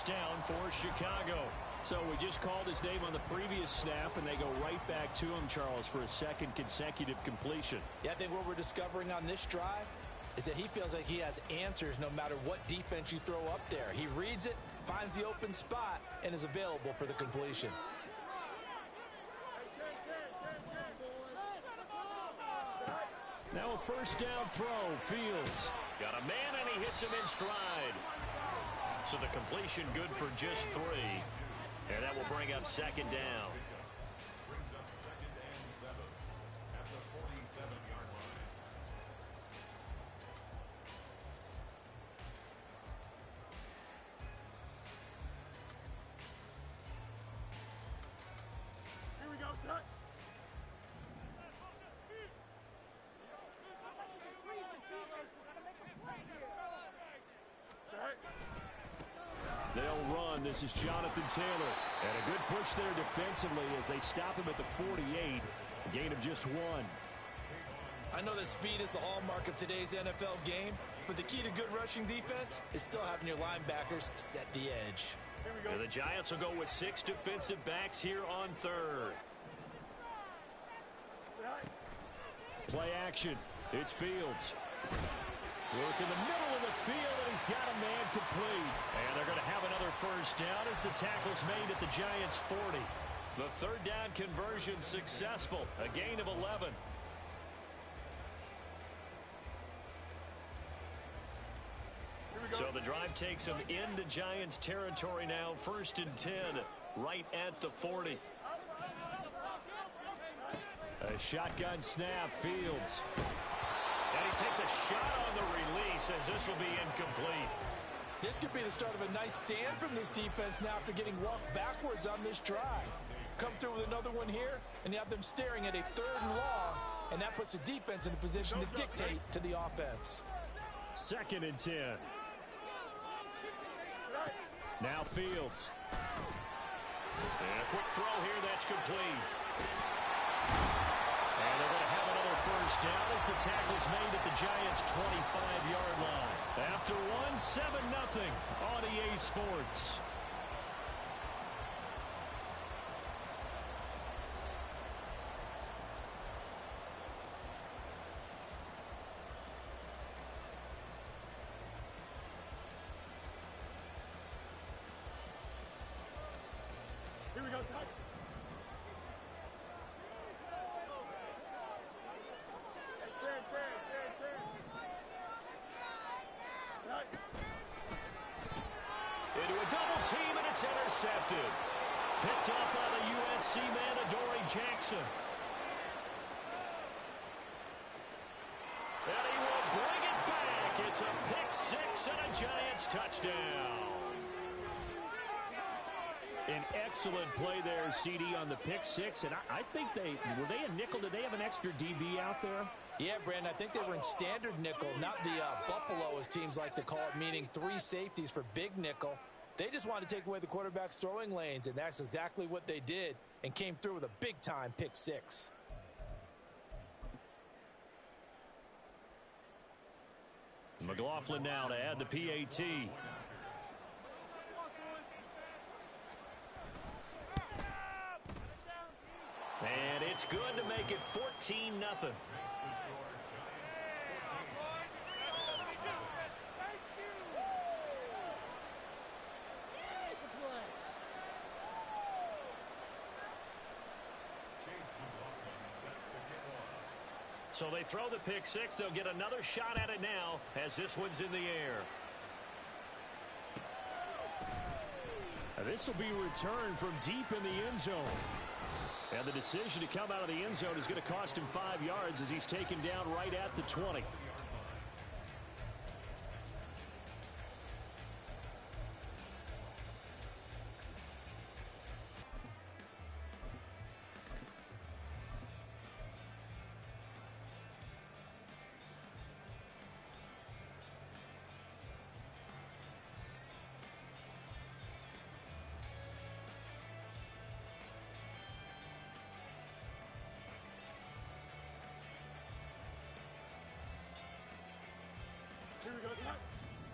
first down for Chicago. So we just called his name on the previous snap, and they go right back to him, Charles, for a second consecutive completion. Yeah, I think what we're discovering on this drive is that he feels like he has answers no matter what defense you throw up there. He reads it, finds the open spot, and is available for the completion. Now a first down throw. Fields got a man, and he hits him in stride. So the completion good for just 3. And that will bring up second down. Brings up 2nd and 7 at the 47-yard line. Here we go, set. They'll run. This is Jonathan Taylor. And a good push there defensively as they stop him at the 48. A gain of just 1. I know that speed is the hallmark of today's NFL game, but the key to good rushing defense is still having your linebackers set the edge. Here we go. And the Giants will go with 6 defensive backs here on 3rd. Play action. It's Fields. Work in the middle of the field, and he's got a man complete. And they're going to have another first down as the tackle's made at the Giants' 40. The 3rd down conversion successful. A gain of 11. So the drive takes them into Giants territory now. 1st and 10, right at the 40. A shotgun snap. Fields. And he takes a shot on the release as this will be incomplete. This could be the start of a nice stand from this defense now after getting walked backwards on this drive. Come through with another one here, and you have them staring at a 3rd and long, and that puts the defense in a position to dictate to the offense. 2nd and 10. Now Fields. And a quick throw here that's complete. And they're going to have another first down as the tackle's made at the Giants' 25-yard line. After 7-0 on EA Sports. Here we go, set. Into a double team, and it's intercepted. Picked up by the USC man, Adoree Jackson. And he will bring it back. It's a pick 6 and a Giants touchdown. An excellent play there, CD, on the pick 6. And I think were they a nickel? Did they have an extra DB out there? Yeah, Brandon, I think they were in standard nickel, not the Buffalo, as teams like to call it, meaning 3 safeties for big nickel. They just wanted to take away the quarterback's throwing lanes, and that's exactly what they did and came through with a big-time pick 6. McLaughlin now to add the PAT. And it's good to make it 14-0. So they throw the pick 6. They'll get another shot at it now as this one's in the air. And this will be returned from deep in the end zone. And the decision to come out of the end zone is going to cost him 5 yards as he's taken down right at the 20.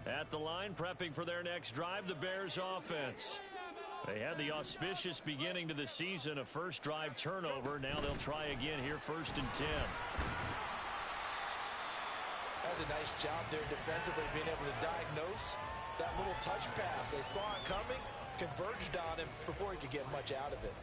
At the line, prepping for their next drive, the Bears offense. They had the auspicious beginning to the season, a first drive turnover. Now they'll try again here, 1st and 10. That's a nice job there defensively, being able to diagnose that little touch pass. They saw it coming, converged on him before he could get much out of it.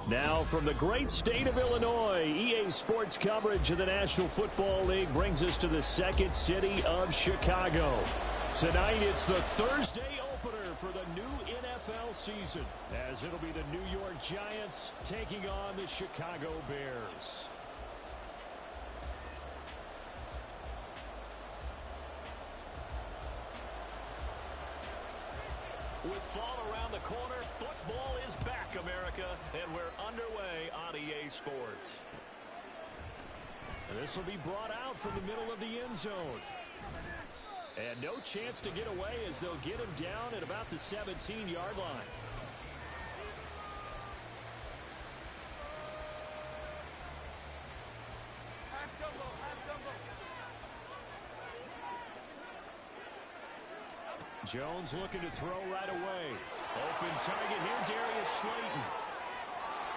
Now from the great state of Illinois, EA Sports coverage of the National Football League brings us to the second city of Chicago. Tonight it's the Thursday opener for the new NFL season, as it'll be the New York Giants taking on the Chicago Bears. With fall around the corner, football is back, America, and we're underway on EA Sports. This will be brought out from the middle of the end zone. And no chance to get away as they'll get him down at about the 17-yard line. Jones looking to throw right away. Open target here, Darius Slayton.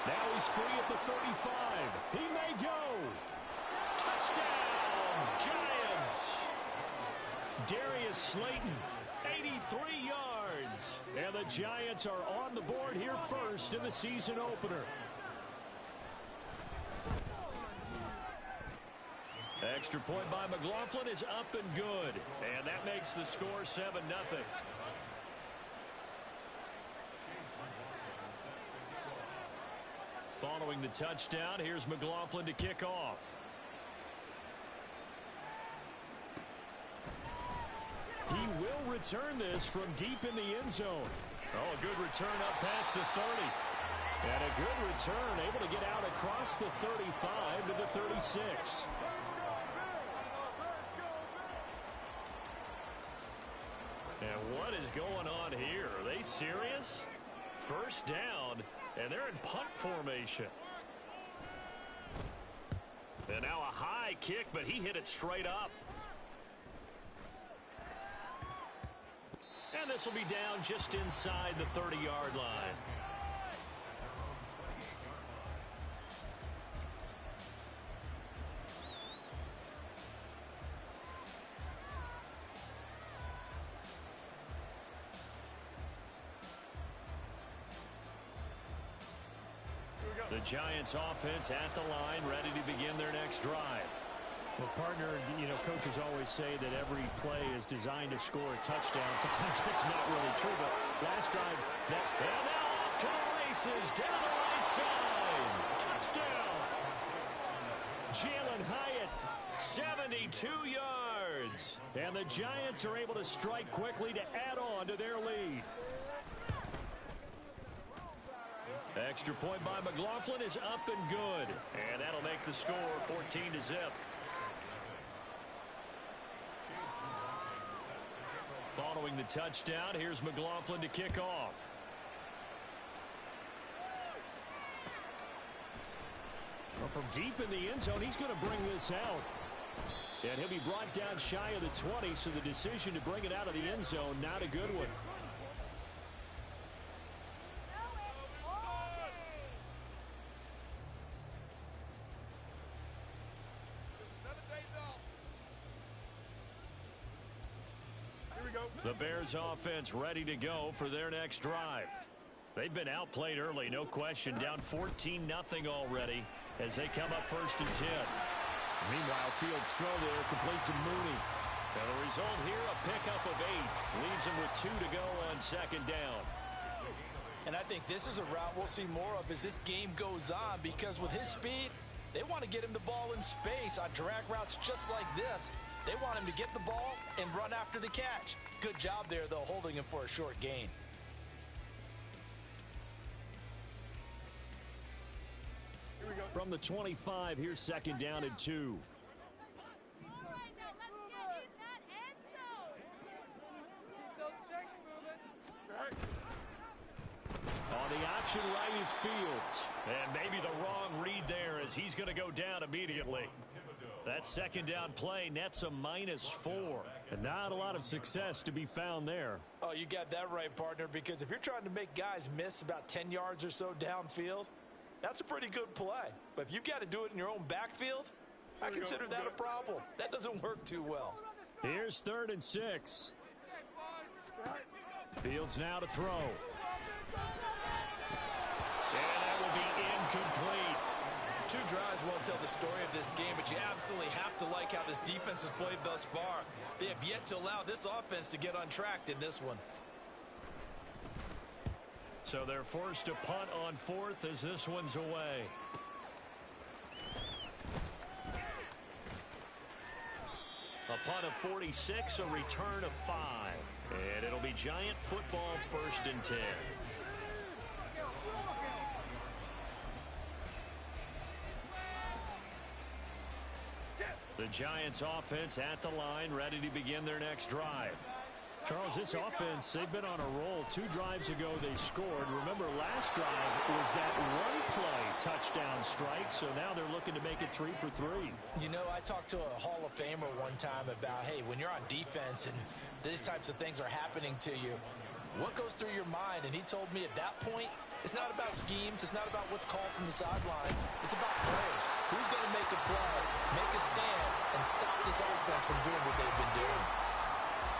Now he's free at the 35. He may go. Touchdown, Giants. Darius Slayton, 83 yards. And the Giants are on the board here first in the season opener. Extra point by McLaughlin is up and good. And that makes the score 7-0. Following the touchdown, here's McLaughlin to kick off. return this from deep in the end zone. Oh, a good return up past the 30. And a good return, able to get out across the 35 to the 36. And what is going on here? Are they serious? First down, and they're in punt formation. And now a high kick, but he hit it straight up. And this will be down just inside the 30-yard line. The Giants offense at the line, ready to begin their next drive. Well, partner, coaches always say that every play is designed to score a touchdown. Sometimes it's not really true, but last drive, and now off to the races, down the right side. Touchdown. Jalen Hyatt, 72 yards. And the Giants are able to strike quickly to add on to their lead. Extra point by McLaughlin is up and good. And that'll make the score 14-0. Following the touchdown, here's McLaughlin to kick off. Well, from deep in the end zone, he's going to bring this out. And he'll be brought down shy of the 20, so the decision to bring it out of the end zone, not a good one. The Bears offense ready to go for their next drive. They've been outplayed early, no question. Down 14-0 already as they come up 1st and 10. Meanwhile, Fields' throw there completes to Mooney. And the result here, a pickup of 8. Leaves him with 2 to go on 2nd down. And I think this is a route we'll see more of as this game goes on, because with his speed, they want to get him the ball in space on drag routes just like this. They want him to get the ball and run after the catch. Good job there, though, holding him for a short gain. From the 25, here's 2nd down and 2. On the option right is Fields. And maybe the wrong read there as he's going to go down immediately. That 2nd down play nets a -4. And not a lot of success to be found there. Oh, you got that right, partner, because if you're trying to make guys miss about 10 yards or so downfield, that's a pretty good play. But if you've got to do it in your own backfield, I consider that a problem. That doesn't work too well. Here's 3rd and 6. Fields now to throw. And that will be incomplete. 2 drives won't tell the story of this game, but you absolutely have to like how this defense has played thus far. They have yet to allow this offense to get untracked in this one. So they're forced to punt on 4th as this one's away. A punt of 46, a return of 5. And it'll be Giant football 1st and 10. The Giants offense at the line, ready to begin their next drive. Charles, this offense, they've been on a roll. 2 drives ago they scored. Remember, last drive was that one-play touchdown strike, so now they're looking to make it 3 for 3. You know, I talked to a Hall of Famer one time about, hey, when you're on defense and these types of things are happening to you, what goes through your mind? And he told me at that point, it's not about schemes. It's not about what's called from the sideline. It's about players. Who's going to make a play, make a stand, and stop this offense from doing what they've been doing?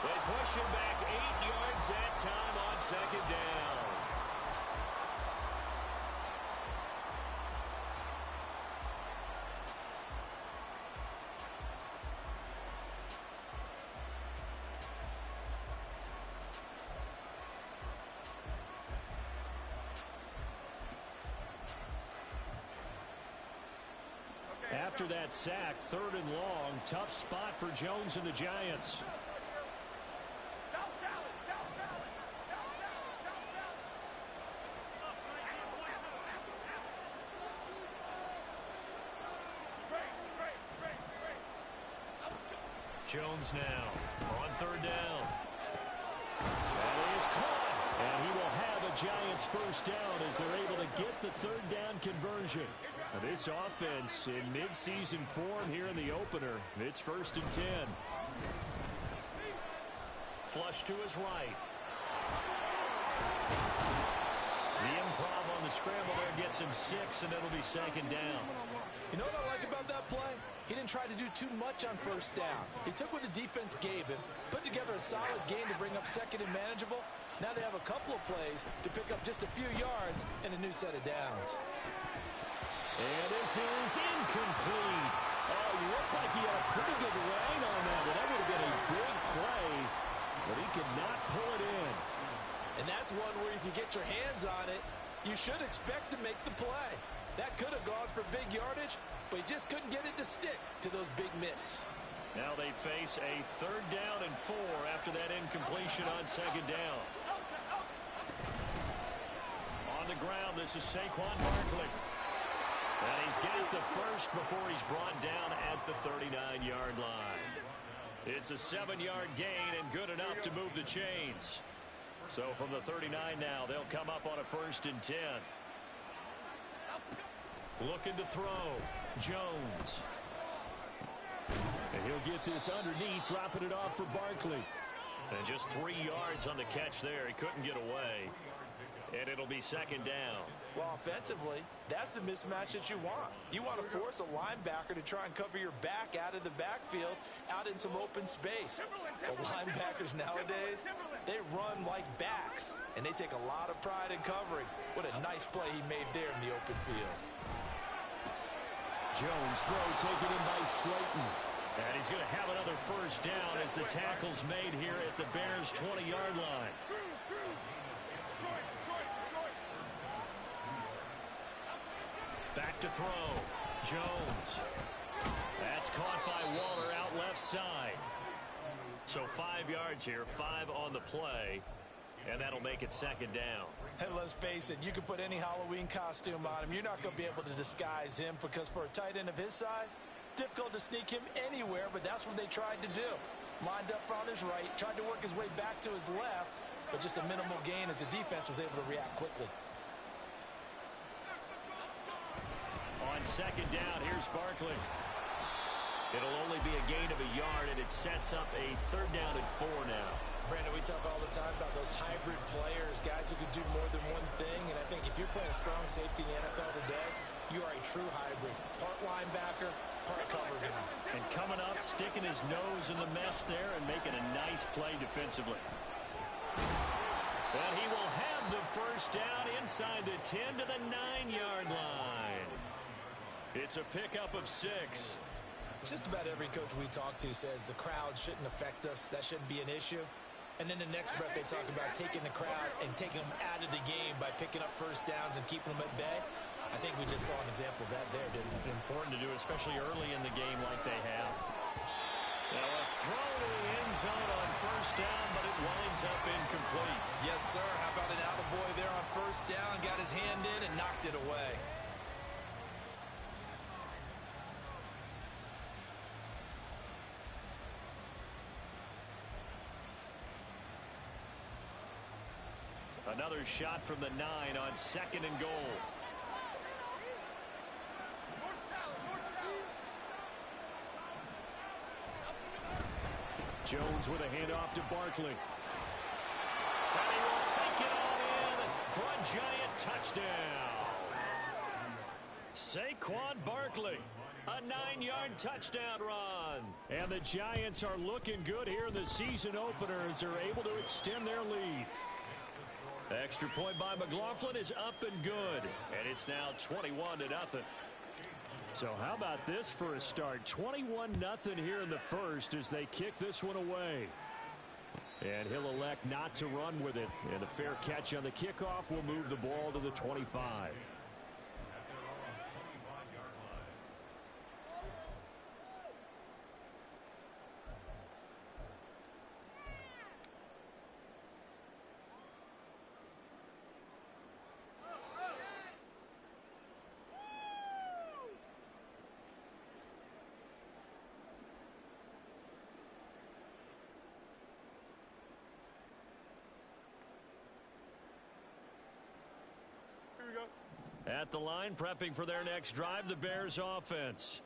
They push him back 8 yards that time on 2nd down. After that sack, 3rd and long, tough spot for Jones and the Giants. Jones now on third down. That is caught. And he will have a Giants first down as they're able to get the third down conversion. Now this offense in midseason form here in the opener. It's 1st and 10. Flush to his right. The improv on the scramble there gets him 6, and it'll be 2nd down. You know what I like about that play? He didn't try to do too much on first down. He took what the defense gave him, put together a solid game to bring up 2nd and manageable. Now they have a couple of plays to pick up just a few yards and a new set of downs. And this is incomplete. Oh, he looked like he had a pretty good line on that one. That would have been a big play, but he could not pull it in. And that's one where if you get your hands on it, you should expect to make the play. That could have gone for big yardage, but he just couldn't get it to stick to those big mitts. Now they face a 3rd down and 4 after that incompletion on 2nd down. On the ground, this is Saquon Barkley. And he's got the first before he's brought down at the 39-yard line. It's a 7-yard gain and good enough to move the chains. So from the 39 now, they'll come up on a 1st and 10. Looking to throw. Jones. And he'll get this underneath, dropping it off for Barkley. And just 3 yards on the catch there. He couldn't get away. And it'll be 2nd down. Well, offensively, that's the mismatch that you want. You want to force a linebacker to try and cover your back out of the backfield, out in some open space. The linebackers nowadays, they run like backs, and they take a lot of pride in covering. What a nice play he made there in the open field. Jones throw taken in by Slayton. And he's going to have another first down as the tackle's made here at the Bears' 20-yard line. Back to throw. Jones. That's caught by Waller out left side. So 5 yards here, 5 on the play. And that'll make it 2nd down. And let's face it, you can put any Halloween costume on him. You're not going to be able to disguise him because for a tight end of his size, difficult to sneak him anywhere, but that's what they tried to do. Lined up on his right, tried to work his way back to his left, but just a minimal gain as the defense was able to react quickly. On 2nd down, here's Barkley. It'll only be a gain of a yard, and it sets up a 3rd down and 4 now. Brandon, we talk all the time about those hybrid players, guys who can do more than one thing, and I think if you're playing strong safety in the NFL today, you are a true hybrid. Part linebacker, part cover guy. And coming up, sticking his nose in the mess there and making a nice play defensively. And he will have the first down inside the 10 to the 9-yard line. It's a pickup of 6. Just about every coach we talk to says the crowd shouldn't affect us. That shouldn't be an issue. And then the next breath they talk about taking the crowd and taking them out of the game by picking up first downs and keeping them at bay. I think we just saw an example of that there, didn't we? Important to do, especially early in the game like they have. Now a throw to the end zone on first down, but it winds up incomplete. Yes, sir. How about an attaboy there on first down? Got his hand in and knocked it away. Another shot from the 9 on 2nd and goal. Jones with a handoff to Barkley. And he will take it all in for a Giant touchdown. Saquon Barkley, a 9-yard touchdown run. And the Giants are looking good here in the season opener as they're able to extend their lead. Extra point by McLaughlin is up and good. And it's now 21-0. So how about this for a start? 21-0 here in the first as they kick this one away. And he'll elect not to run with it. And a fair catch on the kickoff will move the ball to the 25. At the line, prepping for their next drive, the Bears offense.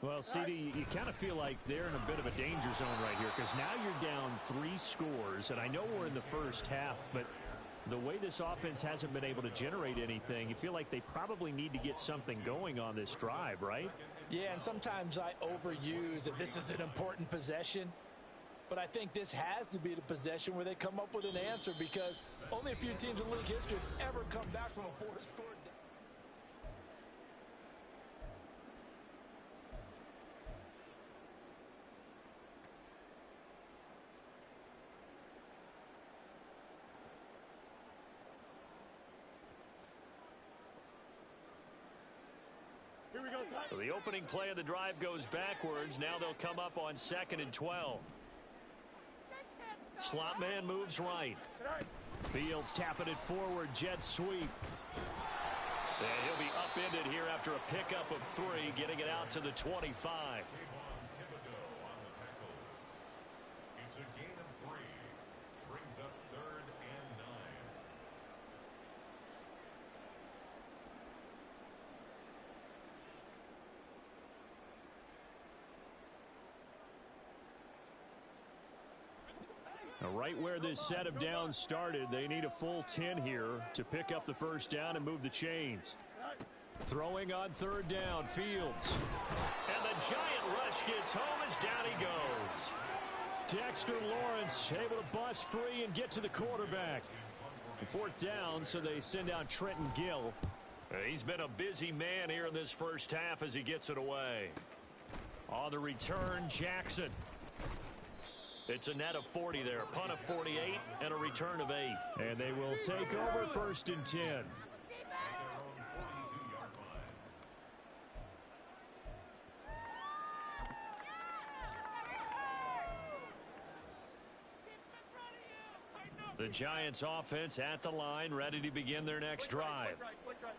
Well, CD, you kind of feel like they're in a bit of a danger zone right here because now you're down 3 scores, and I know we're in the first half, but the way this offense hasn't been able to generate anything, you feel like they probably need to get something going on this drive, right? Yeah, and sometimes I overuse that this is an important possession, but I think this has to be the possession where they come up with an answer because only a few teams in league history have ever come back from a 4-score. So the opening play of the drive goes backwards. Now they'll come up on 2nd and 12. Slot man moves right. Fields tapping it forward, jet sweep. And he'll be upended here after a pickup of 3, getting it out to the 25. It's a gain of 3. Brings up 3rd and 9. Now, right where this set of downs started, they need a full 10 here to pick up the first down and move the chains. Throwing on 3rd down, Fields. And the giant rush gets home as down he goes. Dexter Lawrence able to bust free and get to the quarterback. 4th down, so they send out Trenton Gill. He's been a busy man here in this first half as he gets it away. On the return, Jackson. It's a net of 40 there. Punt of 48 and a return of 8. And they will take over 1st and 10. The Giants offense at the line, ready to begin their next drive.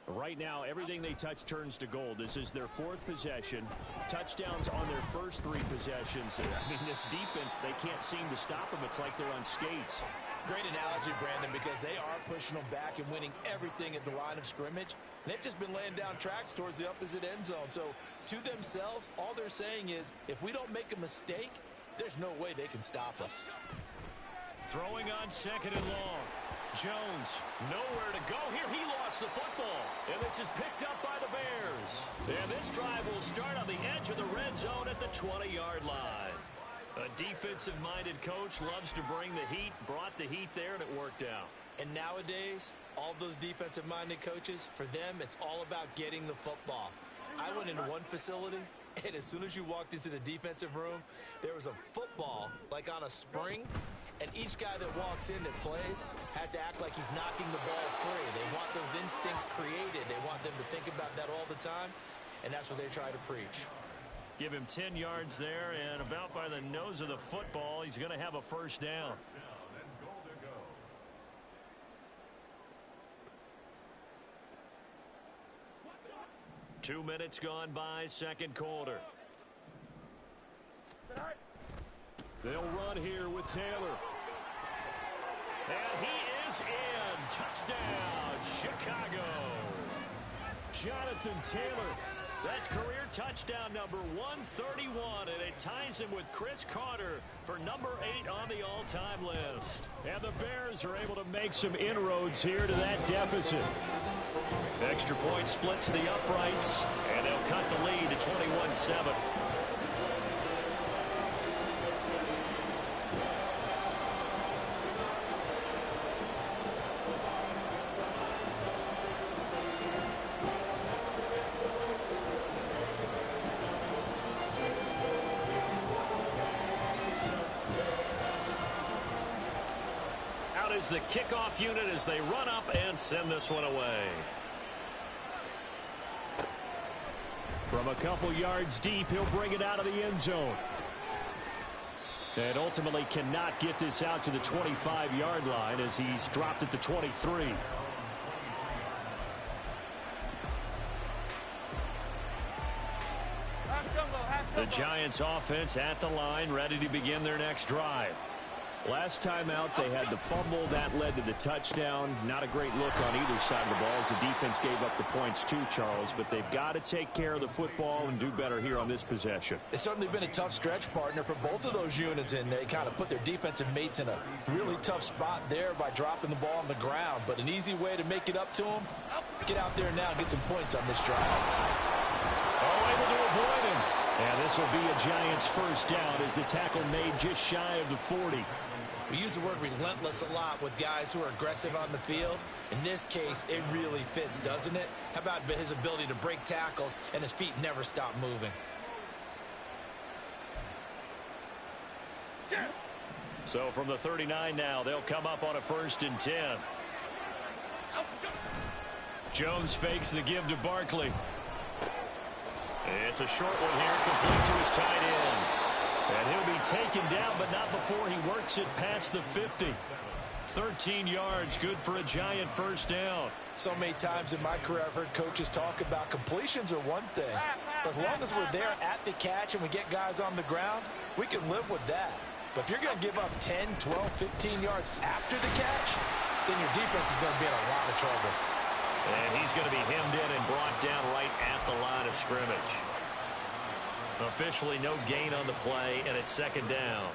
Right now, everything they touch turns to gold. This is their 4th possession. Touchdowns on their first 3 possessions. I mean, this defense, they can't seem to stop them. It's like they're on skates. Great analogy, Brandon, because they are pushing them back and winning everything at the line of scrimmage. They've just been laying down tracks towards the opposite end zone. So, to themselves, all they're saying is, if we don't make a mistake, there's no way they can stop us. Throwing on 2nd and long. Jones, nowhere to go here. He lost the football. And this is picked up by the Bears. And this drive will start on the edge of the red zone at the 20-yard line. A defensive-minded coach loves to bring the heat, brought the heat there, and it worked out. And nowadays, all those defensive-minded coaches, for them, it's all about getting the football. I went into one facility, and as soon as you walked into the defensive room, there was a football, like on a spring, and each guy that walks in that plays has to act like he's knocking the ball free. They want those instincts created. They want them to think about that all the time, and that's what they try to preach. Give him 10 yards there, and about by the nose of the football, he's going to have a first down. 2 minutes gone by, 2nd quarter. They'll run here with Taylor. And he is in. Touchdown, Chicago. Jonathan Taylor. That's career touchdown number 131, and it ties him with Chris Carter for number 8 on the all-time list. And the Bears are able to make some inroads here to that deficit. Extra point splits the uprights, and they'll cut the lead to 21-7. Is the kickoff unit as they run up and send this one away. From a couple yards deep, he'll bring it out of the end zone. And ultimately cannot get this out to the 25-yard line as he's dropped at the 23. The Giants offense at the line, ready to begin their next drive. Last time out, they had the fumble. That led to the touchdown. Not a great look on either side of the ball as the defense gave up the points too, Charles. But they've got to take care of the football and do better here on this possession. It's certainly been a tough stretch, partner, for both of those units, and they kind of put their defensive mates in a really tough spot there by dropping the ball on the ground. But an easy way to make it up to them, get out there now and get some points on this drive. Oh, able to avoid him. And this will be a Giants first down as the tackle made just shy of the 40. We use the word relentless a lot with guys who are aggressive on the field. In this case, it really fits, doesn't it? How about his ability to break tackles and his feet never stop moving? So from the 39 now, they'll come up on a 1st and 10. Jones fakes the give to Barkley. It's a short one here, complete to his tight end. And he'll be taken down, but not before he works it past the 50. 13 yards, good for a Giant first down. So many times in my career I've heard coaches talk about completions are one thing. But as long as we're there at the catch and we get guys on the ground, we can live with that. But if you're going to give up 10, 12, 15 yards after the catch, then your defense is going to be in a lot of trouble. And he's going to be hemmed in and brought down right at the line of scrimmage. Officially no gain on the play, and it's 2nd down.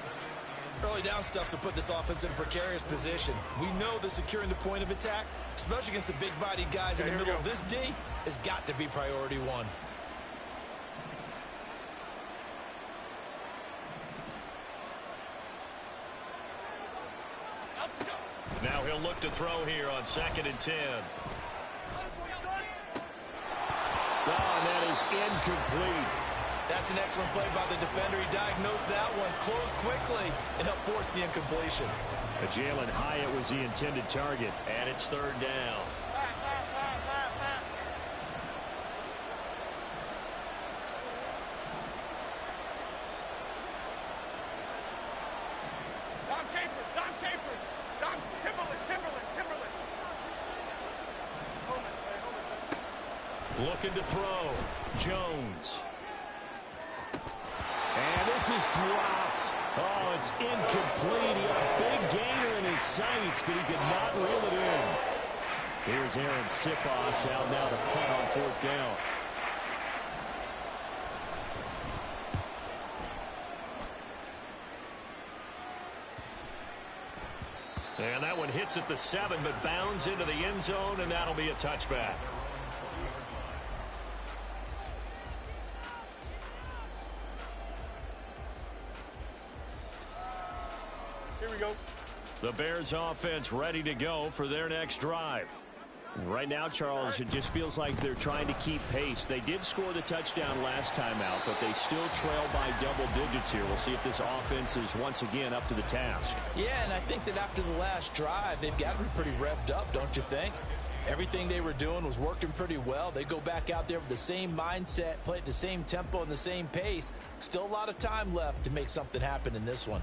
Early down stuff will put this offense in a precarious position. We know that securing the point of attack, especially against the big-bodied guys in the middle of this D, has got to be priority one. Now he'll look to throw here on 2nd and 10. Oh, and that is incomplete. That's an excellent play by the defender. He diagnosed that one, closed quickly, and helped force the incompletion. Jalen Hyatt was the intended target. And it's 3rd down. Looking to throw. Jones. And this is dropped. Oh, it's incomplete. He had a big gainer in his sights, but he could not reel it in. Here's Aaron Sipos out now to punt on 4th down. And that one hits at the 7, but bounds into the end zone, and that'll be a touchback. Here we go. The Bears offense ready to go for their next drive. Right now, Charles, it just feels like they're trying to keep pace. They did score the touchdown last time out, but they still trail by double digits here. We'll see if this offense is once again up to the task. Yeah, and I think that after the last drive, they've got to be pretty revved up, don't you think? Everything they were doing was working pretty well. They go back out there with the same mindset, play at the same tempo and the same pace. Still a lot of time left to make something happen in this one.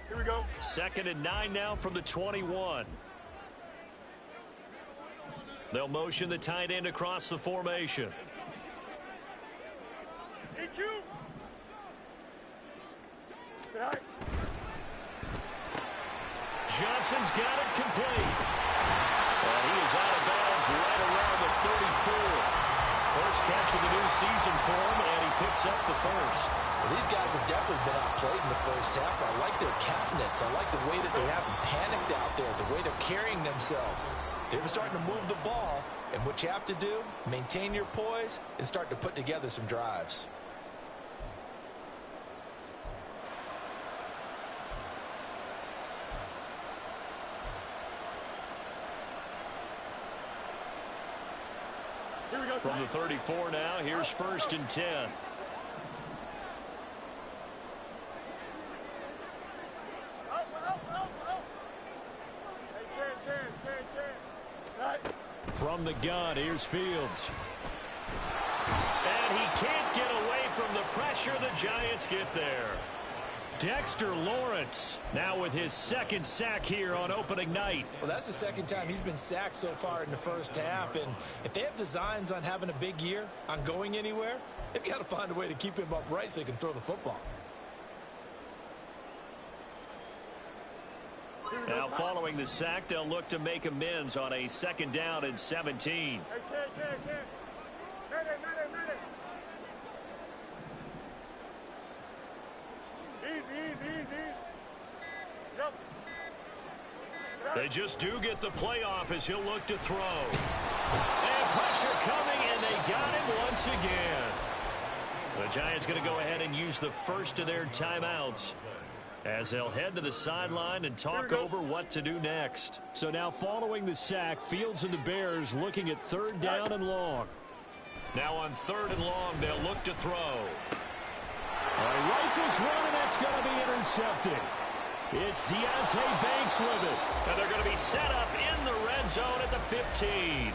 Here we go. 2nd and 9 now from the 21. They'll motion the tight end across the formation. EQ. Good eye. Johnson's got it complete. And he is out of bounds right around the 34. First catch of the new season for him, and he picks up the first. Well, these guys have definitely been outplayed in the first half. I like their countenance. I like the way that they haven't panicked out there, the way they're carrying themselves. They're starting to move the ball, and what you have to do, maintain your poise and start to put together some drives. Here we go. From the 34 now, here's 1st and 10. From the gun, here's Fields. And he can't get away from the pressure. The Giants get there. Dexter Lawrence now with his 2nd sack here on opening night. Well, that's the 2nd time he's been sacked so far in the first half. And if they have designs on having a big year, on going anywhere, they've got to find a way to keep him upright so he can throw the football. Now following the sack, they'll look to make amends on a 2nd down and 17. Hey, kid. Easy. Yep. They just do get the playoff as he'll look to throw. And pressure coming, and they got him once again. The Giants going to go ahead and use the first of their timeouts as they'll head to the sideline and talk over what to do next. So now following the sack, Fields and the Bears looking at 3rd down and long. Now on 3rd and long, they'll look to throw. Rifles one, and that's going to be intercepted. It's Deontay Banks with it. And they're going to be set up in the red zone at the 15.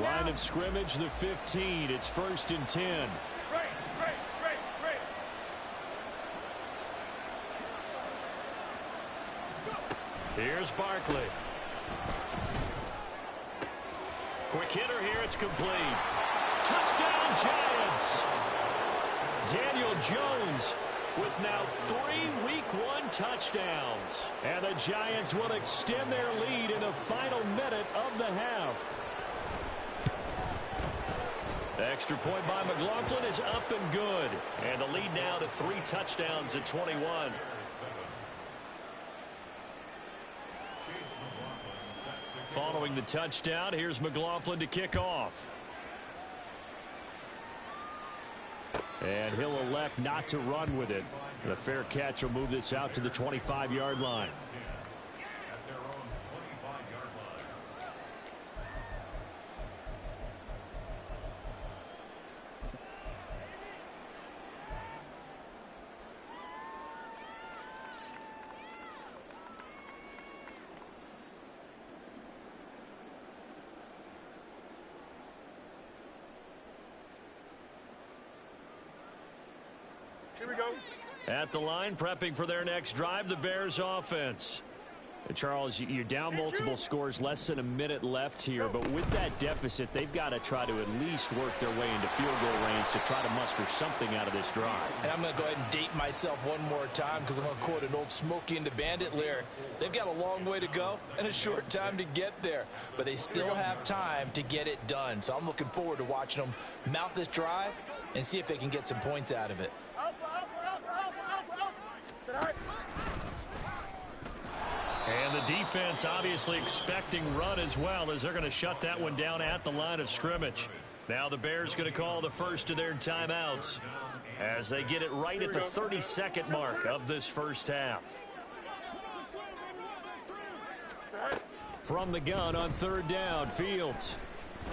Line of scrimmage, the 15. It's 1st and 10. Great. Here's Barkley. Quick hitter here. It's complete. Touchdown, Giants. Daniel Jones with now 3 Week 1 touchdowns. And the Giants will extend their lead in the final minute of the half. Extra point by McLaughlin is up and good. And the lead now to 3 touchdowns at 21. Following the touchdown, here's McLaughlin to kick off. And he'll elect not to run with it. The fair catch will move this out to the 25-yard line. At their own 25-yard line. Here we go. At the line, prepping for their next drive, the Bears offense. Charles, you're down multiple scores, less than a minute left here, but with that deficit, they've got to try to at least work their way into field goal range to try to muster something out of this drive. And I'm going to go ahead and date myself one more time because I'm going to quote an old Smokey and the Bandit lyric. They've got a long way to go and a short time to get there, but they still have time to get it done. So I'm looking forward to watching them mount this drive and see if they can get some points out of it. And the defense obviously expecting run as well, as they're going to shut that one down at the line of scrimmage. Now the Bears going to call the first of their timeouts as they get it right at the 32nd mark of this first half. From the gun on 3rd down, Fields.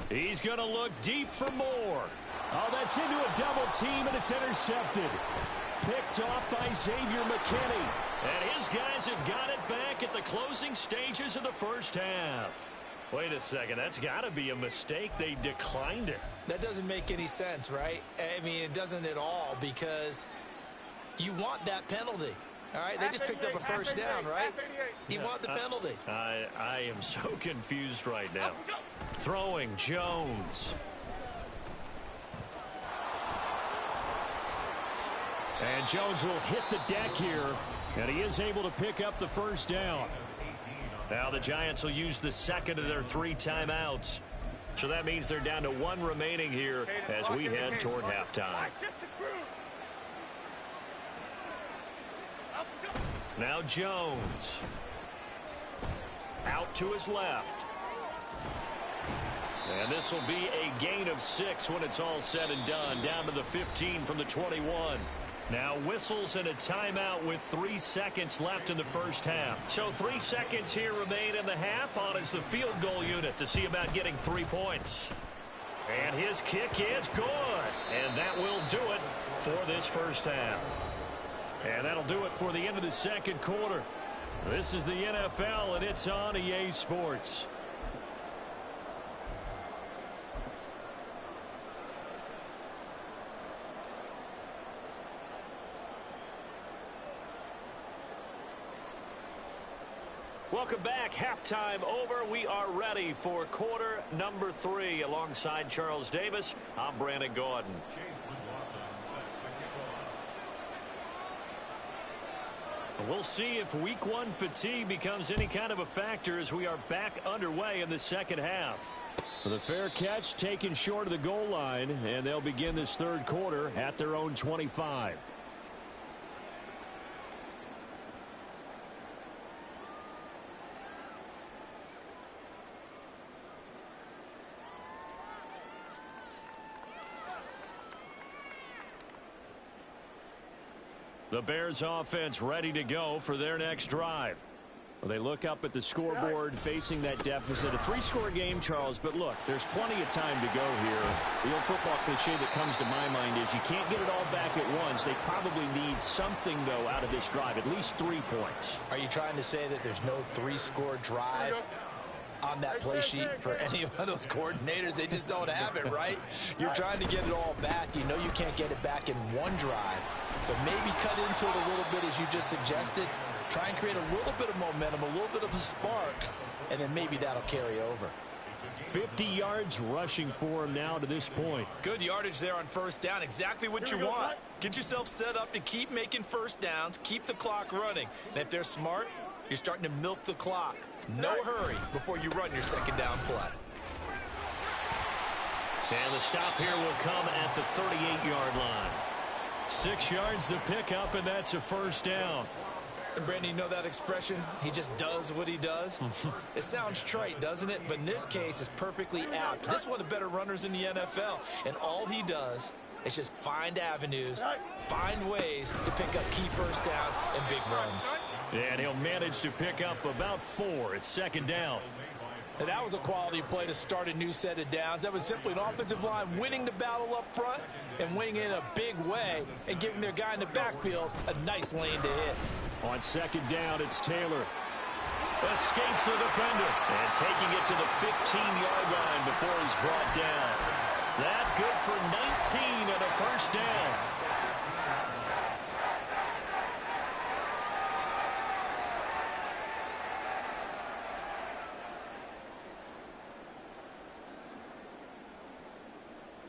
He's going to look deep for more. Oh, that's into a double team, and it's intercepted. Picked off by Xavier McKinney. And his guys have got it back at the closing stages of the first half. Wait a second, that's got to be a mistake. They declined it. That doesn't make any sense, right? I mean, it doesn't at all, because you want that penalty. All right, they just picked up a first down, right? You want the penalty. I am so confused right now. Throwing Jones. And Jones will hit the deck here, and he is able to pick up the first down. Now the Giants will use the second of their 3 timeouts. So that means they're down to 1 remaining here as we head toward halftime. Now Jones. Out to his left. And this will be a gain of 6 when it's all said and done. Down to the 15 from the 21. Now whistles and a timeout with 3 seconds left in the first half. So 3 seconds here remain in the half. On is the field goal unit to see about getting 3 points. And his kick is good. And that will do it for this first half. And that'll do it for the end of the second quarter. This is the NFL, and it's on EA Sports. Welcome back. Halftime over. We are ready for quarter number 3. Alongside Charles Davis, I'm Brandon Gordon. We'll see if week 1 fatigue becomes any kind of a factor as we are back underway in the second half. The fair catch taken short of the goal line, and they'll begin this third quarter at their own 25. The Bears offense ready to go for their next drive. Well, they look up at the scoreboard facing that deficit. A 3-score game, Charles, but look, there's plenty of time to go here. The old football cliche that comes to my mind is you can't get it all back at once. They probably need something, though, out of this drive, at least 3 points. Are you trying to say that there's no 3-score drive on that play sheet for any of those coordinators? They just don't have it, right? You're trying to get it all back. You know you can't get it back in one drive, but maybe cut into it a little bit as you just suggested. Try and create a little bit of momentum, a little bit of a spark, and then maybe that'll carry over. 50 yards rushing for him now to this point. Good yardage there on first down. Exactly what you want. Get yourself set up to keep making first downs, keep the clock running. And if they're smart, you're starting to milk the clock. No hurry before you run your second down play. And the stop here will come at the 38-yard line. 6 yards the pickup, and that's a first down. And Brandon, you know that expression? He just does what he does. It sounds trite, doesn't it? But in this case, it's perfectly apt. This is one of the better runners in the NFL. And all he does is just find avenues, find ways to pick up key first downs and big runs. And he'll manage to pick up about 4 at second down. And that was a quality play to start a new set of downs. That was simply an offensive line winning the battle up front and winning it in a big way and giving their guy in the backfield a nice lane to hit. On second down, it's Taylor. Escapes the defender. And taking it to the 15-yard line before he's brought down. That good for 19 and a first down.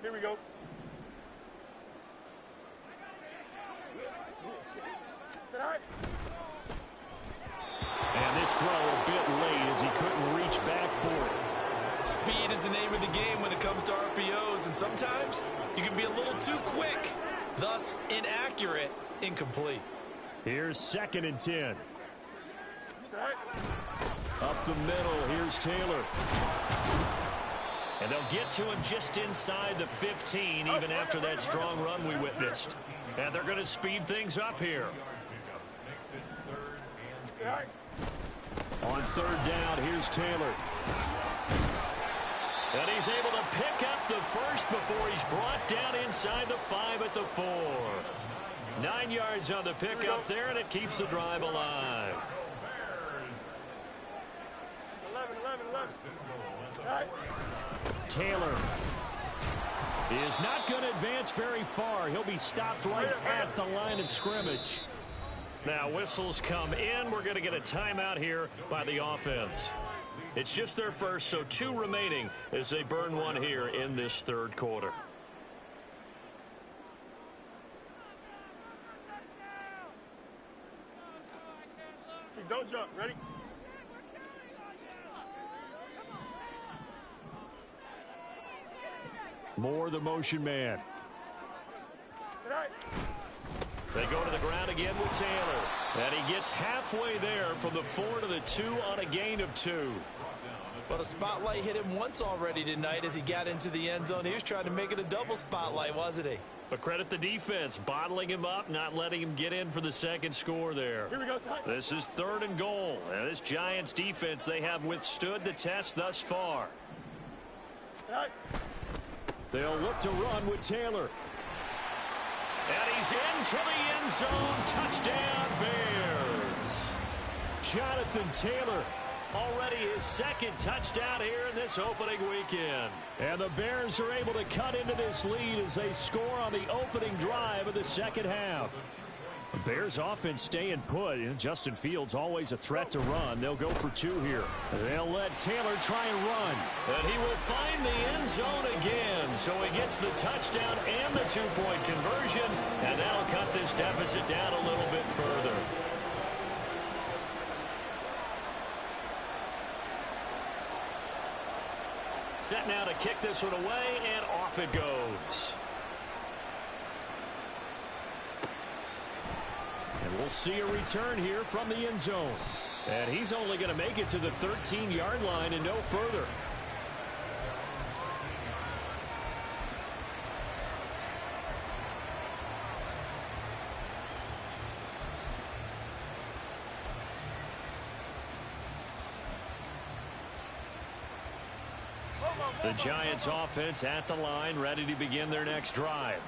Here we go. And this throw a bit late as he couldn't reach back for it. Speed is the name of the game when it comes to RPOs, and sometimes you can be a little too quick, thus inaccurate, incomplete. Here's 2nd and 10. Up the middle, here's Taylor. And they'll get to him just inside the 15, even after that strong run we witnessed. And they're going to speed things up here. On third down, here's Taylor. And he's able to pick up the first before he's brought down inside the 5 at the 4. 9 yards on the pickup there, and it keeps the drive alive. 11. Taylor is not going to advance very far. He'll be stopped right at the line of scrimmage. Now whistles come in. We're going to get a timeout here by the offense. It's just their first, so 2 remaining as they burn one here in this third quarter. Don't jump. Ready? More the motion man. They go to the ground again with Taylor. And he gets halfway there from the 4 to the 2 on a gain of 2. But a spotlight hit him once already tonight as he got into the end zone. He was trying to make it a double spotlight, wasn't he? But credit the defense, bottling him up, not letting him get in for the second score there. Here we go, son. This is 3rd and goal. And this Giants defense, they have withstood the test thus far. They'll look to run with Taylor. And he's into the end zone. Touchdown, Bears. Jonathan Taylor, already his 2nd touchdown here in this opening weekend. And the Bears are able to cut into this lead as they score on the opening drive of the second half. The Bears offense staying put. Justin Fields always a threat to run. They'll go for 2 here. They'll let Taylor try and run. And he will find the end zone again. So he gets the touchdown and the 2-point conversion. And that'll cut this deficit down a little bit further. Set now to kick this one away, and off it goes. And we'll see a return here from the end zone. And he's only going to make it to the 13-yard line and no further. The Giants offense at the line, ready to begin their next drive.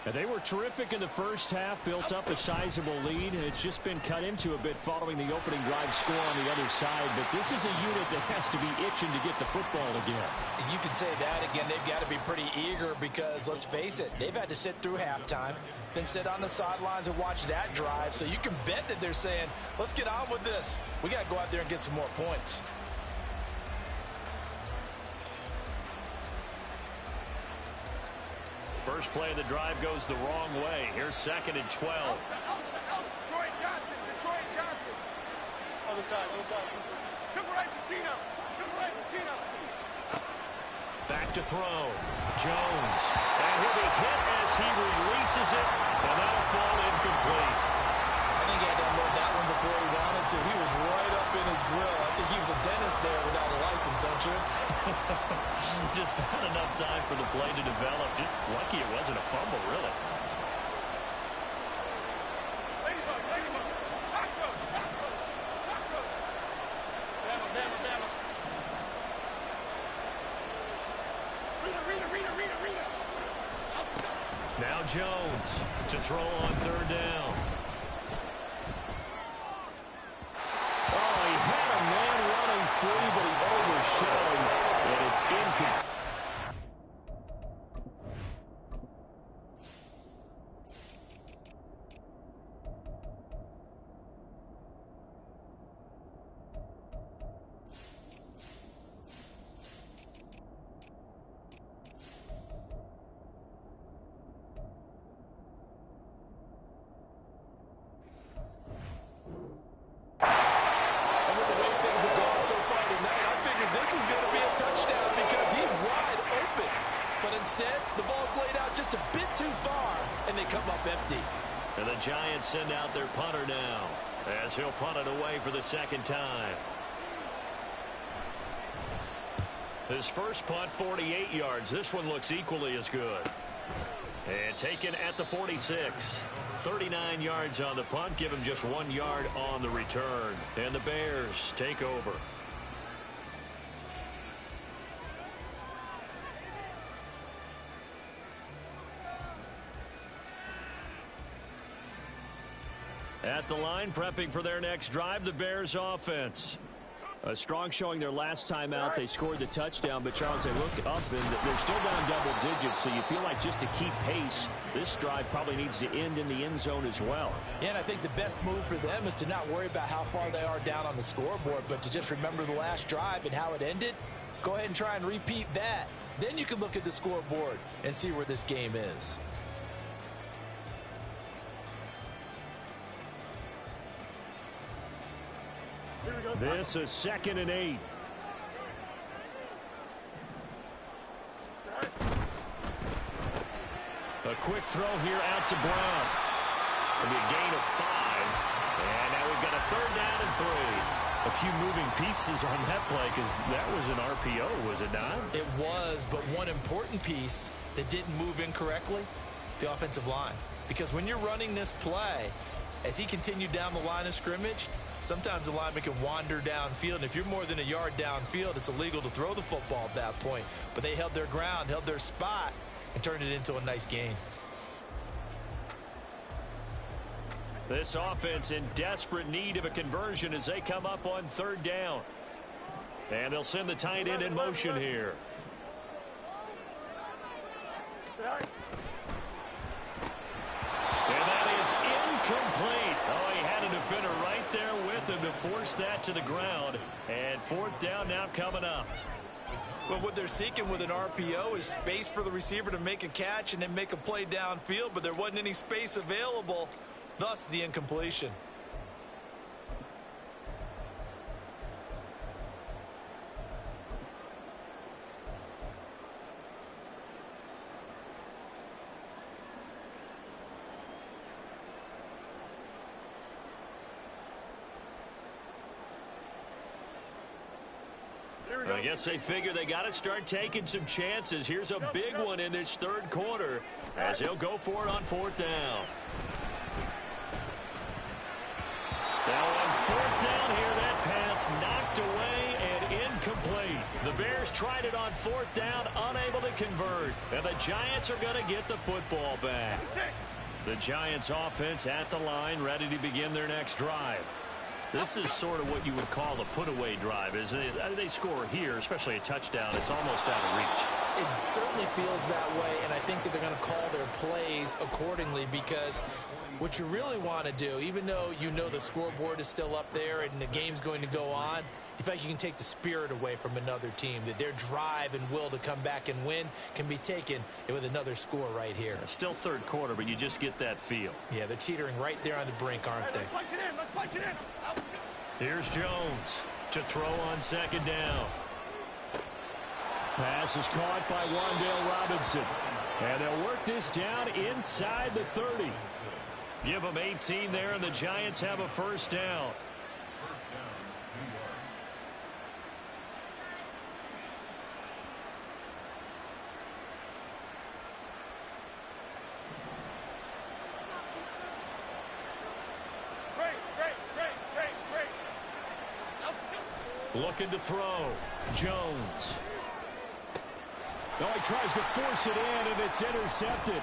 And they were terrific in the first half, built up a sizable lead, and it's just been cut into a bit following the opening drive score on the other side. But this is a unit that has to be itching to get the football again. You can say that again. They've got to be pretty eager because, let's face it, they've had to sit through halftime, then sit on the sidelines and watch that drive. So you can bet that they're saying, let's get on with this. We got to go out there and get some more points. First play of the drive goes the wrong way. Here's 2nd and 12. Detroit Johnson. Other side. Took right to Tino. Back to throw. Jones. And he'll be hit as he releases it. And that'll fall incomplete. I think he had to unload that one before he wanted to. He was right up in his grill. I think he was a dentist there without a license, don't you? Just not enough time for the play to develop. Just lucky it wasn't a fumble, really. Now Jones to throw on 3rd down. Oh, he had a man running free, but he overshot him, and it's incomplete. And the Giants send out their punter now as he'll punt it away for the 2nd time. His first punt, 48 yards. This one looks equally as good. And taken at the 46. 39 yards on the punt. Give him just 1 yard on the return. And the Bears take over. At the line, prepping for their next drive, the Bears offense. A strong showing their last time out. They scored the touchdown, but Charles, they look up and they're still down double digits, so you feel like just to keep pace, this drive probably needs to end in the end zone as well. Yeah, and I think the best move for them is to not worry about how far they are down on the scoreboard, but to just remember the last drive and how it ended. Go ahead and try and repeat that. Then you can look at the scoreboard and see where this game is. This is 2nd and 8. A quick throw here out to Brown. It'll be a gain of 5. And now we've got a 3rd down and 3. A few moving pieces on that play because that was an RPO, was it not? It was, but one important piece that didn't move incorrectly, the offensive line. Because when you're running this play, as he continued down the line of scrimmage, sometimes the lineman can wander downfield. And if you're more than a yard downfield, it's illegal to throw the football at that point. But they held their ground, held their spot, and turned it into a nice gain. This offense in desperate need of a conversion as they come up on 3rd down. And they'll send the tight end in motion here. And that is incomplete. force that to the ground. And fourth down now coming up. Well, what they're seeking with an RPO is space for the receiver to make a catch and then make a play downfield, but there wasn't any space available, thus the incompletion. I guess they figure they got to start taking some chances. Here's a big one in this third quarter as he'll go for it on fourth down. Now on fourth down here, that pass knocked away and incomplete. The Bears tried it on fourth down, unable to convert. And the Giants are going to get the football back. The Giants offense at the line, ready to begin their next drive. This is sort of what you would call a put-away drive, isn't it? They score here, especially a touchdown. It's almost out of reach. It certainly feels that way, and I think that they're going to call their plays accordingly because what you really want to do, even though you know the scoreboard is still up there and the game's going to go on, in fact, you can take the spirit away from another team, that their drive and will to come back and win can be taken with another score right here. Still third quarter, but you just get that feel. Yeah, they're teetering right there on the brink, aren't they? Let's punch it in. Let's punch it in. Here's Jones to throw on second down. Pass is caught by Wan'Dale Robinson. And they'll work this down inside the 30. Give them 18 there, and the Giants have a first down. Looking to throw. Jones. No, he tries to force it in, and it's intercepted.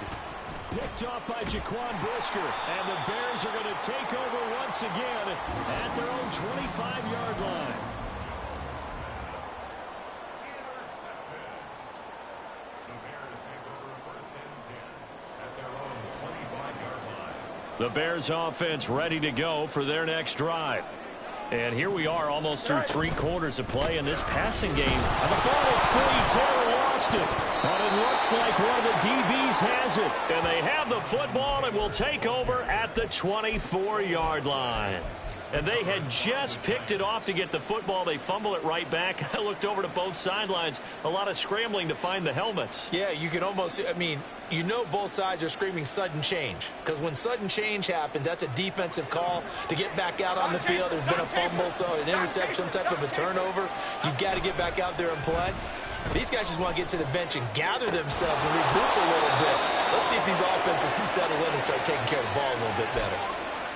Picked off by Jaquan Brisker. And the Bears are going to take over once again at their own 25-yard line. The Bears offense ready to go for their next drive. And here we are almost through 3 quarters of play in this passing game. And the ball is free. Taylor lost it. But it looks like one of the DBs has it. And they have the football and will take over at the 24-yard line. And they had just picked it off to get the football. They fumble it right back. I looked over to both sidelines. A lot of scrambling to find the helmets. Yeah, you can almost, I mean, you know both sides are screaming sudden change. Because when sudden change happens, that's a defensive call to get back out on the field. There's been a fumble, so an interception, some type of a turnover. You've got to get back out there and play. These guys just want to get to the bench and gather themselves and regroup a little bit. Let's see if these offenses can settle in and start taking care of the ball a little bit better.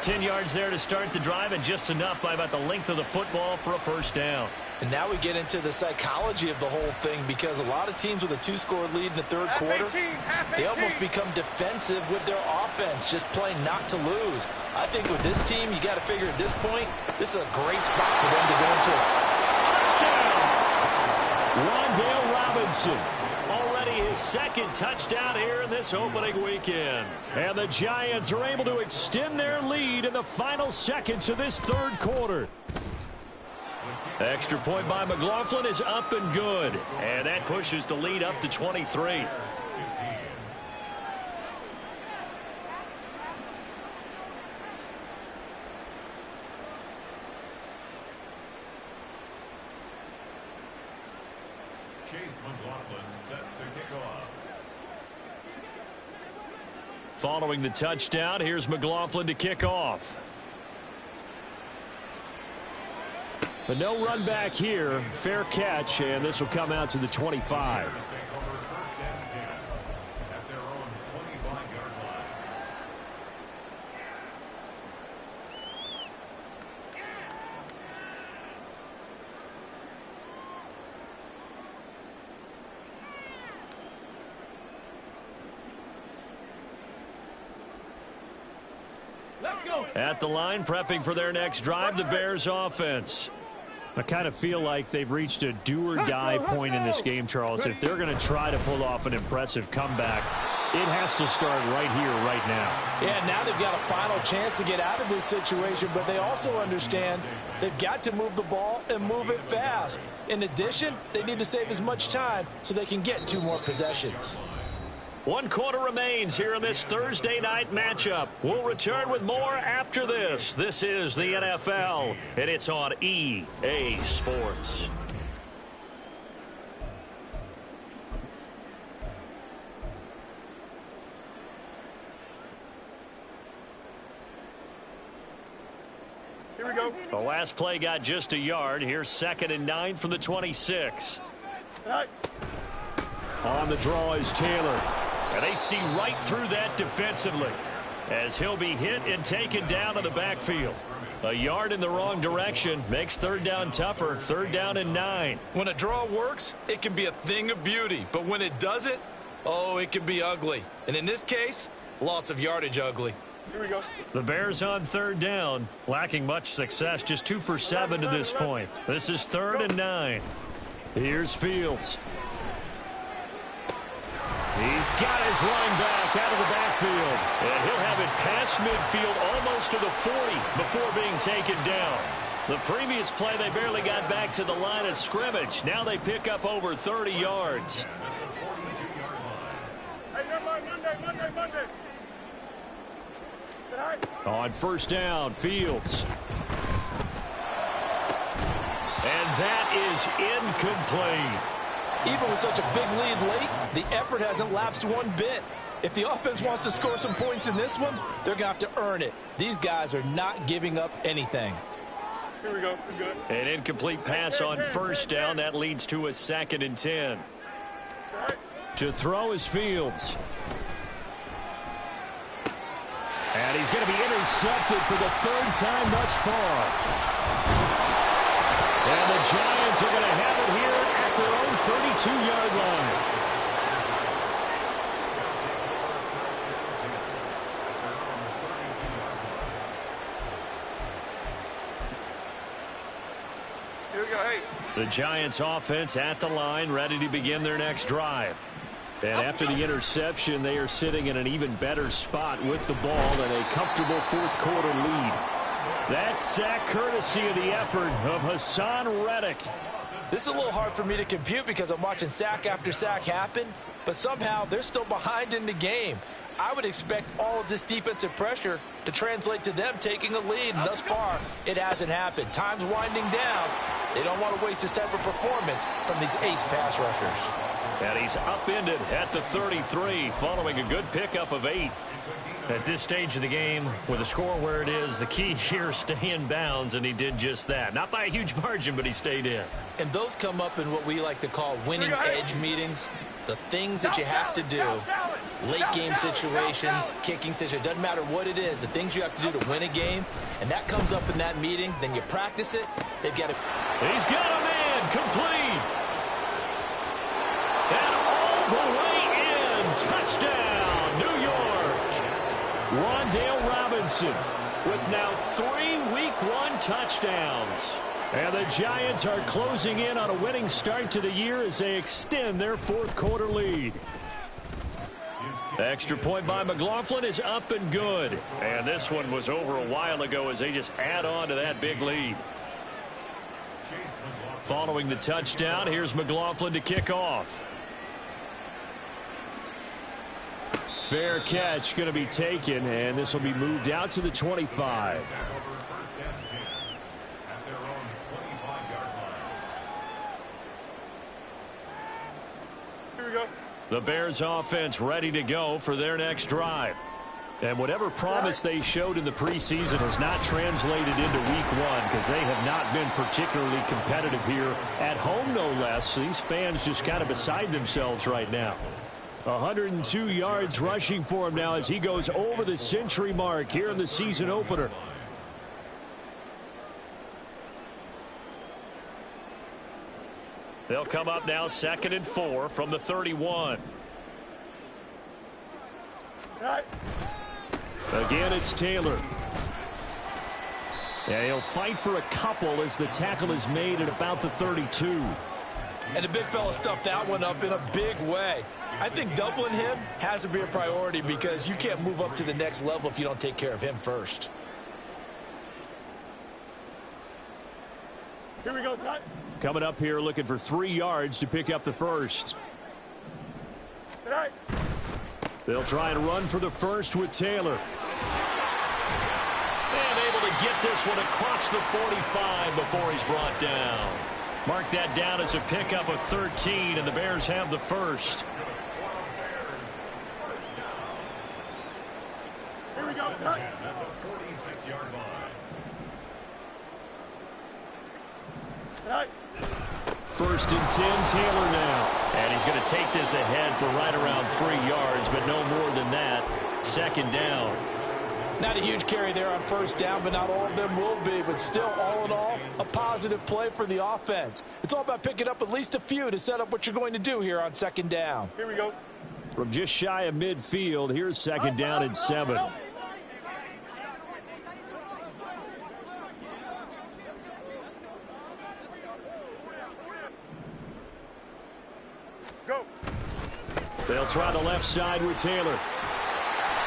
10 yards there to start the drive, and just enough by about the length of the football for a first down. And now we get into the psychology of the whole thing, because a lot of teams with a 2-score lead in the third quarter, they almost become defensive with their offense, just playing not to lose. I think with this team, you got to figure at this point, this is a great spot for them to go into a touchdown. Wan'Dale Robinson. Already his second touchdown here in this opening weekend. And the Giants are able to extend their lead in the final seconds of this third quarter. Extra point by McLaughlin is up and good. And that pushes the lead up to 23. Following the touchdown, here's McLaughlin to kick off. But no run back here. Fair catch, and this will come out to the 25. At the line, prepping for their next drive, the Bears offense. I kind of feel like they've reached a do-or-die point in this game, Charles. If they're going to try to pull off an impressive comeback, It has to start right here, right now. Yeah, now they've got a final chance to get out of this situation, but they also understand they've got to move the ball and move it fast. In addition, they need to save as much time so they can get 2 more possessions. 1 quarter remains here in this Thursday night matchup. We'll return with more after this. This is the NFL, and it's on EA Sports. Here we go. The last play got just a yard. Here's 2nd and 9 from the 26. On the draw is Taylor. And they see right through that defensively as he'll be hit and taken down to the backfield. A yard in the wrong direction makes 3rd down tougher. 3rd down and 9. When a draw works, it can be a thing of beauty. But when it doesn't, oh, it can be ugly. And in this case, loss of yardage ugly. Here we go. The Bears on 3rd down, lacking much success, just 2 for 7 to this point. This is 3rd and 9. Here's Fields. He's got his running back out of the backfield. And he'll have it past midfield almost to the 40 before being taken down. The previous play, they barely got back to the line of scrimmage. Now they pick up over 30 yards. Hey, never mind, Monday. Say hi. On 1st down, Fields. And that is incomplete. Even with such a big lead late, the effort hasn't lapsed one bit. If the offense wants to score some points in this one, they're going to have to earn it. These guys are not giving up anything. Here we go. We're good. An incomplete pass on 1st down. That leads to a 2nd and 10. To throw is Fields. And he's going to be intercepted for the 3rd time thus far. And the Giants are going to have it here at their own 32-yard line. Here we go. Hey. The Giants offense at the line, ready to begin their next drive. And after the interception, they are sitting in an even better spot with the ball and a comfortable 4th quarter lead. That sack courtesy of the effort of Hassan Reddick. This is a little hard for me to compute because I'm watching sack after sack happen, but somehow they're still behind in the game. I would expect all of this defensive pressure to translate to them taking a lead, and thus far, it hasn't happened. Time's winding down. They don't want to waste this type of performance from these ace pass rushers. And he's upended at the 33 following a good pickup of 8. At this stage of the game, with the score where it is, the key here is stay in bounds, and he did just that. Not by a huge margin, but he stayed in. And those come up in what we like to call winning edge meetings. The things that you have to do, late game situations, kicking situations, doesn't matter what it is, the things you have to do to win a game, and that comes up in that meeting, then you practice it, they've got to... He's got a man complete. And all the way in, touchdown, New York. Rondale Robinson with now 3 Week 1 touchdowns. And the Giants are closing in on a winning start to the year as they extend their 4th quarter lead. Extra point by McLaughlin is up and good. And this one was over a while ago as they just add on to that big lead. Following the touchdown, here's McLaughlin to kick off. Fair catch going to be taken, and this will be moved out to the 25. Here we go. The Bears offense ready to go for their next drive. And whatever promise they showed in the preseason has not translated into Week 1 because they have not been particularly competitive here at home, no less. These fans just kind of beside themselves right now. 102 yards rushing for him now as he goes over the century mark here in the season opener. They'll come up now 2nd and 4 from the 31. Right. Again, it's Taylor. Yeah, he'll fight for a couple as the tackle is made at about the 32. And the big fella stuffed that one up in a big way. I think doubling him has to be a priority because you can't move up to the next level if you don't take care of him first. Here we go, son. Coming up here looking for 3 yards to pick up the first. Tonight. They'll try and run for the first with Taylor. And able to get this one across the 45 before he's brought down. Mark that down as a pickup of 13, and the Bears have the first. Here we go, son. At the 46-yard line. Tonight. First and 10, Taylor now. And he's going to take this ahead for right around 3 yards, but no more than that. Second down. Not a huge carry there on first down, but not all of them will be. But still, all in all, a positive play for the offense. It's all about picking up at least a few to set up what you're going to do here on second down. Here we go. From just shy of midfield, here's second down and 7. Go. They'll try the left side with Taylor.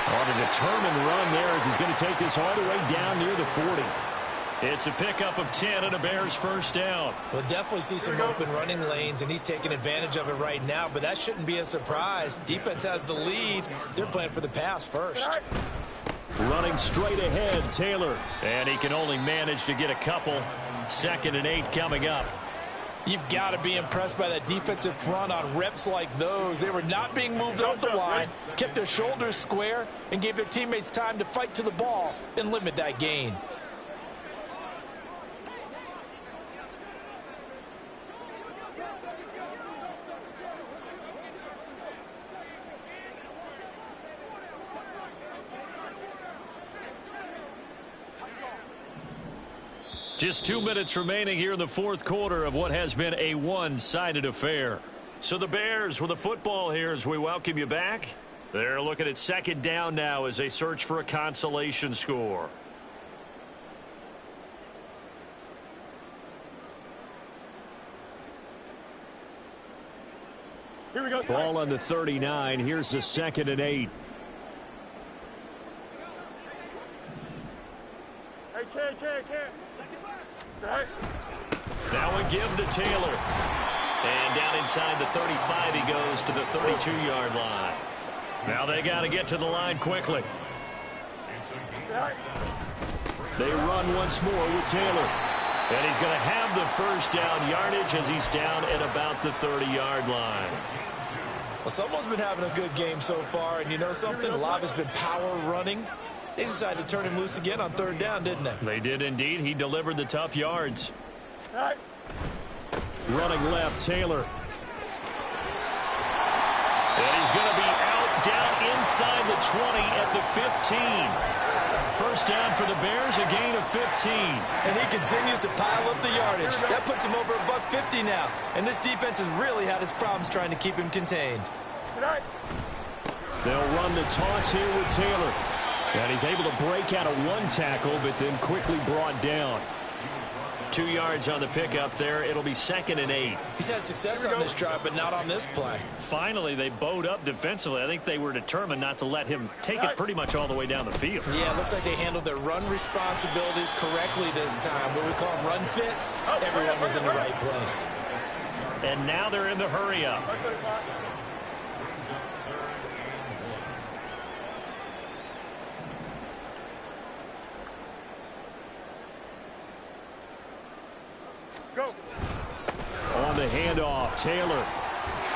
On a determined run there as he's going to take this all the way down near the 40. It's a pickup of 10 and a Bears first down. We'll definitely see some open running lanes, and he's taking advantage of it right now, but that shouldn't be a surprise. Defense has the lead. They're playing for the pass first. Running straight ahead, Taylor. And he can only manage to get a couple. Second and 8 coming up. You've got to be impressed by that defensive front on reps like those. They were not being moved off the line, kept their shoulders square, and gave their teammates time to fight to the ball and limit that gain. Just 2 minutes remaining here in the fourth quarter of what has been a one-sided affair. So the Bears with the football here as we welcome you back. They're looking at second down now as they search for a consolation score. Here we go. Ball on the 39. Here's the second and 8. Hey, can't. Tonight. Now a give to Taylor. And down inside the 35 he goes to the 32-yard line. Now they got to get to the line quickly. Tonight. They run once more with Taylor. And he's going to have the first down yardage as he's down at about the 30-yard line. Well, someone's been having a good game so far, and you know something? A lot of it's been power running. They decided to turn him loose again on third down, didn't they? They did indeed. He delivered the tough yards. Tonight. Running left, Taylor. And he's going to be out down inside the 20 at the 15. First down for the Bears, a gain of 15. And he continues to pile up the yardage. That puts him over $150 now. And this defense has really had its problems trying to keep him contained. Tonight. They'll run the toss here with Taylor. And he's able to break out of one tackle, but then quickly brought down. 2 yards on the pickup there. It'll be second and 8. He's had success on this drive, but not on this play. Finally, they bowed up defensively. I think they were determined not to let him take it pretty much all the way down the field. Yeah, it looks like they handled their run responsibilities correctly this time. What we call them run fits, everyone was in the right place. And now they're in the hurry-up. Go. On the handoff, Taylor.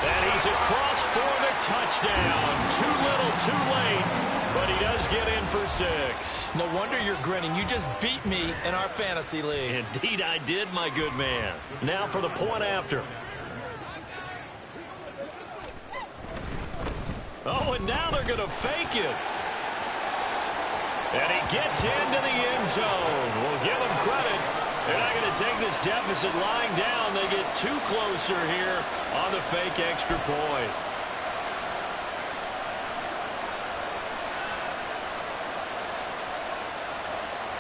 And he's across for the touchdown. Too little, too late, but he does get in for 6. No wonder you're grinning. You just beat me in our fantasy league. Indeed I did, my good man. Now for the point after. Oh, and now they're going to fake it. And he gets into the end zone. We'll give him credit. They're not going to take this deficit lying down. They get too closer here on the fake extra point.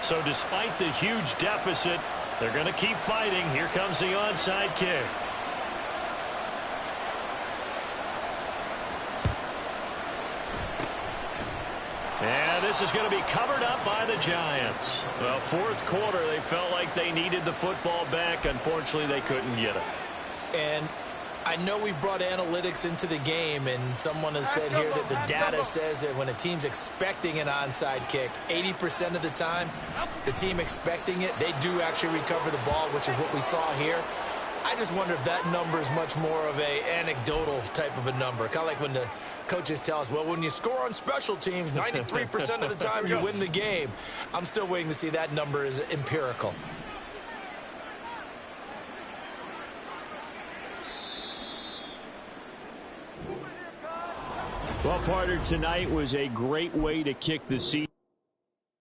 So despite the huge deficit, they're going to keep fighting. Here comes the onside kick. And this is going to be covered up by the Giants. Well, fourth quarter, they felt like they needed the football back. Unfortunately, they couldn't get it. And I know we brought analytics into the game, and someone has said here that the data says that when a team's expecting an onside kick, 80% of the time, the team expecting it, they do actually recover the ball, which is what we saw here. I just wonder if that number is much more of a anecdotal type of a number. Kind of like when the coaches tell us, well, when you score on special teams, 93% of the time you win the game. I'm still waiting to see that number is empirical. Well, partner, tonight was a great way to kick the season.